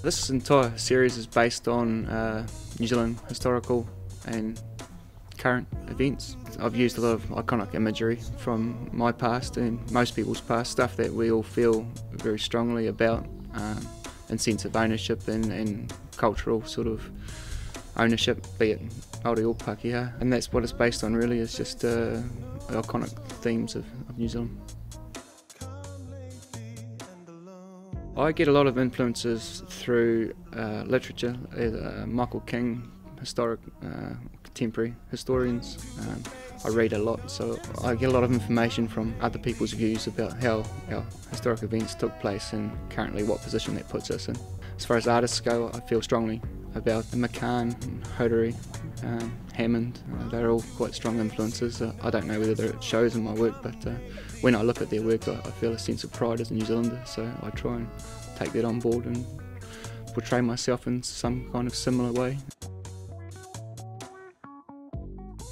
This entire series is based on New Zealand historical and current events. I've used a lot of iconic imagery from my past and most people's past, stuff that we all feel very strongly about, and sense of ownership and cultural sort of ownership, be it Māori or Pākehā, and that's what it's based on really, is just iconic themes of New Zealand. I get a lot of influences through literature, Michael King, historic, contemporary historians. I read a lot, so I get a lot of information from other people's views about how our historic events took place and currently what position that puts us in. As far as artists go, I feel strongly about McCann, Hoderi, Hammond. They're all quite strong influences. I don't know whether it shows in my work, but when I look at their work, I feel a sense of pride as a New Zealander, so I try and take that on board and portray myself in some kind of similar way.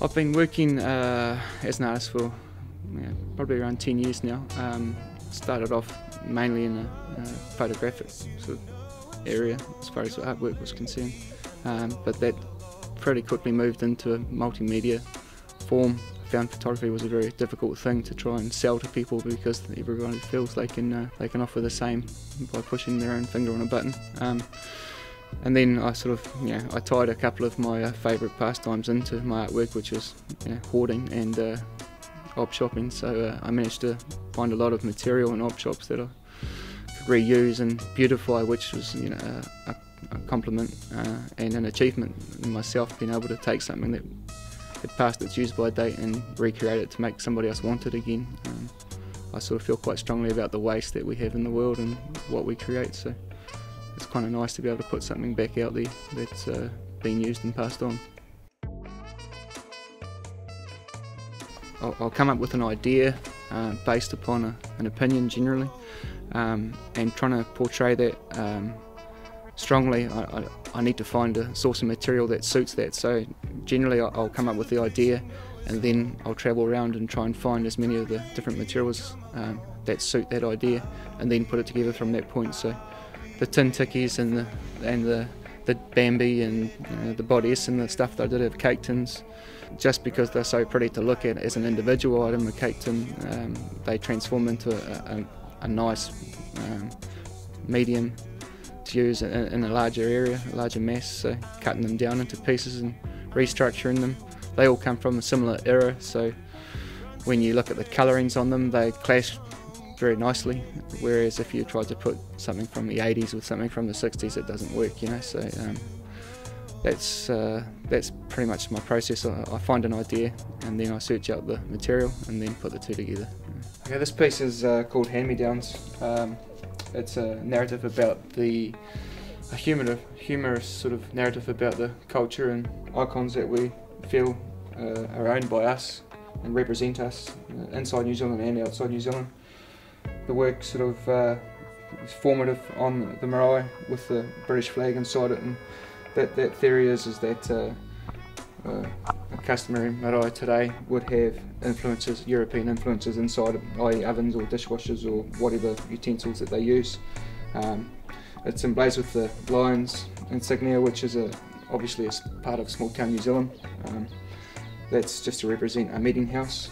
I've been working as an artist for probably around 10 years now. Started off mainly in a photographic sort of area as far as artwork was concerned, but that pretty quickly moved into a multimedia form. I found photography was a very difficult thing to try and sell to people because everybody feels they can offer the same by pushing their own finger on a button. And then I sort of, I tied a couple of my favourite pastimes into my artwork, which was hoarding and op shopping. So I managed to find a lot of material in op shops that I could reuse and beautify, which was a compliment and an achievement in myself, being able to take something that had passed its use-by date and recreate it to make somebody else want it again. I sort of feel quite strongly about the waste that we have in the world and what we create, so it's kind of nice to be able to put something back out there that's been used and passed on. I'll come up with an idea based upon an opinion generally, and trying to portray that strongly, I need to find a source of material that suits that. So generally I'll come up with the idea and then I'll travel around and try and find as many of the different materials that suit that idea and then put it together from that point. So the tin tickies and the Bambi and the bodice and the stuff that I did have cake tins, just because they're so pretty to look at as an individual item, a cake tin, they transform into a nice medium to use in a larger area, a larger mass, so cutting them down into pieces and restructuring them. They all come from a similar era, so when you look at the colourings on them, they clash very nicely, whereas if you try to put something from the 80s with something from the 60s, it doesn't work, so that's pretty much my process. I find an idea and then I search out the material and then put the two together. Okay, this piece is called Hand-Me-Downs. It's a narrative about a humorous sort of narrative about the culture and icons that we feel are owned by us and represent us inside New Zealand and outside New Zealand. The work sort of is formative on the marae with the British flag inside it, and that theory is that a customary marae today would have influences, European influences inside it, i.e. ovens or dishwashers or whatever utensils that they use. It's emblazed with the Lions insignia, which is obviously a part of small town New Zealand. That's just to represent a meeting house.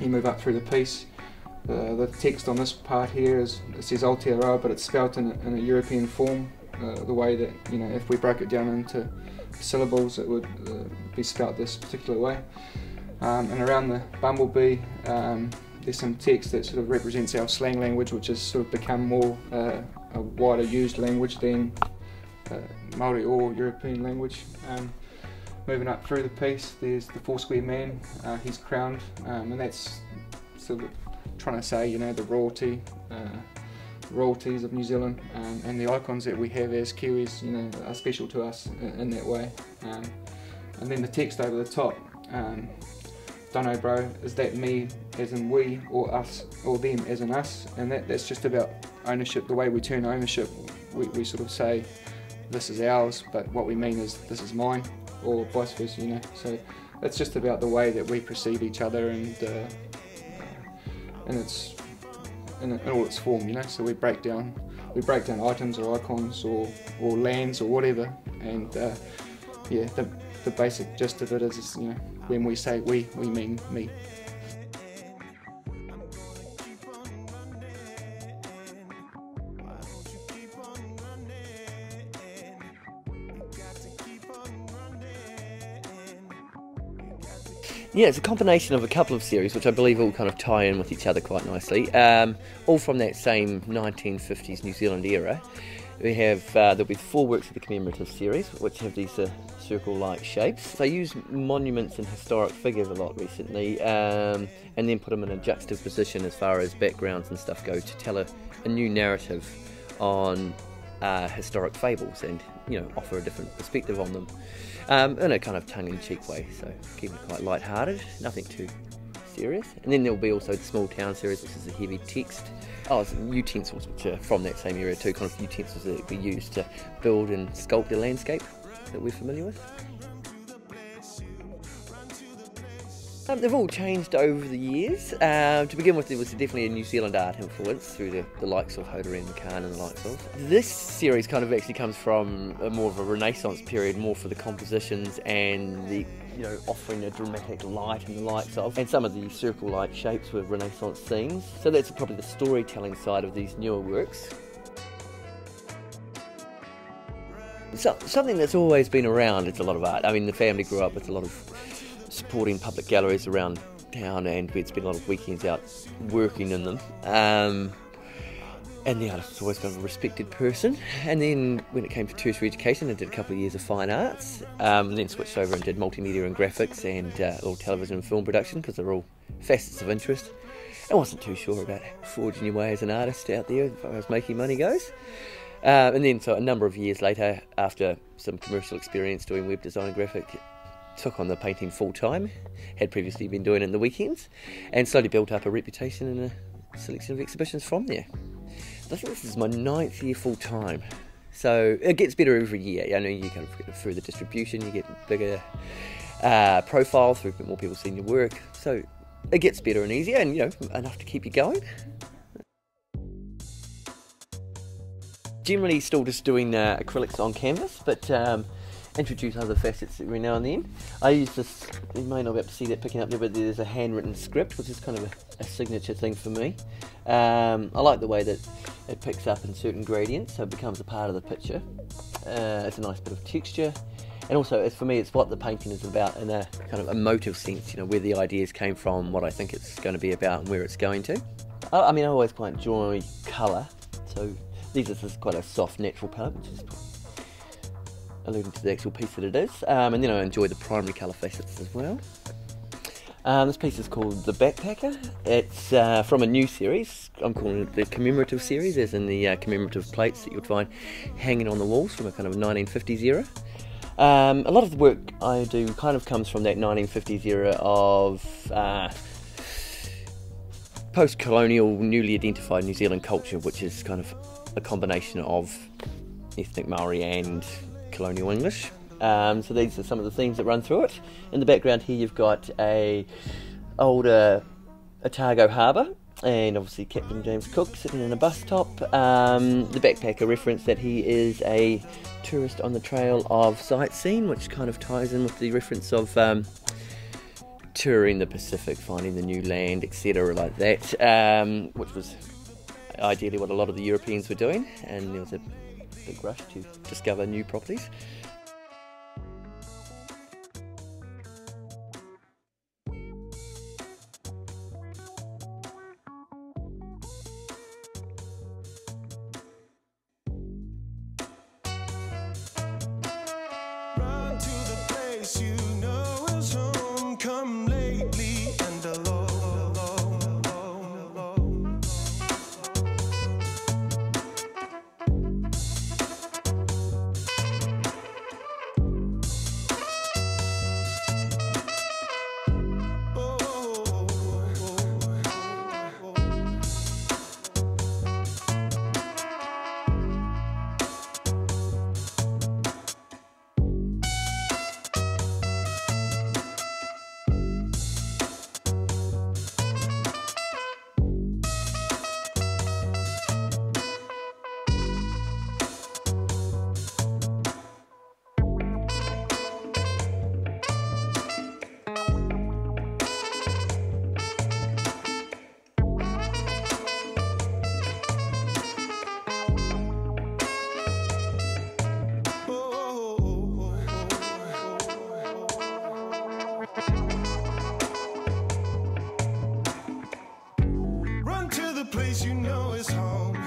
You move up through the piece. The text on this part here it says Aotearoa, but it's spelt in a European form, the way that, if we broke it down into syllables it would be spelt this particular way. And around the bumblebee there's some text that sort of represents our slang language, which has sort of become more a wider used language than Māori or European language. Moving up through the piece, there's the four-square man. He's crowned, and that's sort of trying to say, the royalties of New Zealand, and the icons that we have as Kiwis, are special to us in that way. And then the text over the top, dunno bro, is that me as in we, or us, or them as in us? And that's just about ownership, the way we turn ownership. We sort of say, this is ours, but what we mean is, this is mine, or vice versa, So it's just about the way that we perceive each other, and it's in all its form, So we break down we break down items or icons or lands or whatever, and yeah, the basic gist of it is, you know, when we say we mean me. Yeah, it's a combination of a couple of series which I believe all kind of tie in with each other quite nicely, all from that same 1950s New Zealand era. We have, there'll be 4 works of the commemorative series which have these circle-like shapes. So I use monuments and historic figures a lot recently, and then put them in a juxtaposition as far as backgrounds and stuff go to tell a new narrative on historic fables and, you know, offer a different perspective on them. In a kind of tongue-in-cheek way, so keeping it quite light-hearted, nothing too serious. And then there'll be also the Small Town series, which is a heavy text. Oh, it's utensils, which are from that same area too, kind of utensils that we use to build and sculpt a landscape that we're familiar with. They've all changed over the years. To begin with, there was definitely a New Zealand art influence through the likes of Hodder and McCann and the likes of. This series kind of actually comes from more of a Renaissance period, more for the compositions and the, you know, offering a dramatic light and the likes of. And some of the circle-like shapes were Renaissance themes. So that's probably the storytelling side of these newer works. So, something that's always been around is a lot of art. I mean, the family grew up with a lot of supporting public galleries around town, and we'd spend a lot of weekends out working in them. And the artist was always kind of a respected person. And then when it came to tertiary education, I did a couple of years of fine arts, and then switched over and did multimedia and graphics and all television and film production, because they're all facets of interest. I wasn't too sure about forging your way as an artist out there as far as making money goes. And then so a number of years later, after some commercial experience doing web design and graphic, took on the painting full-time, had previously been doing it in the weekends, and slowly built up a reputation and a selection of exhibitions from there. I think this is my 9th year full-time, so it gets better every year. I know you kind of get through the distribution, you get bigger profile through more people seeing your work, so it gets better and easier, and, you know, enough to keep you going. Generally still just doing acrylics on canvas, but introduce other facets every now and then. I use this, you may not be able to see that picking up there, but there's a handwritten script, which is kind of a signature thing for me. I like the way that it picks up in certain gradients, so it becomes a part of the picture. It's a nice bit of texture, and also for me it's what the painting is about in a kind of emotive sense, you know, where the ideas came from, what I think it's going to be about and where it's going to. I mean, I always quite enjoy colour, so this is quite a soft natural colour, which is alluding to the actual piece that it is, and then I enjoy the primary colour facets as well. This piece is called The Backpacker. It's from a new series. I'm calling it the commemorative series, as in the commemorative plates that you'll find hanging on the walls from a kind of 1950s era. A lot of the work I do kind of comes from that 1950s era of post-colonial, newly identified New Zealand culture, which is kind of a combination of ethnic Maori and colonial English. So these are some of the themes that run through it. In the background here you've got a older Otago harbour, and obviously Captain James Cook sitting in a bus top. The backpacker reference that he is a tourist on the trail of sightseeing, which kind of ties in with the reference of touring the Pacific, finding the new land, etc. like that, which was ideally what a lot of the Europeans were doing, and there was a big rush to discover new properties. Run to the place you know is home, come lately and alone. place you know is home.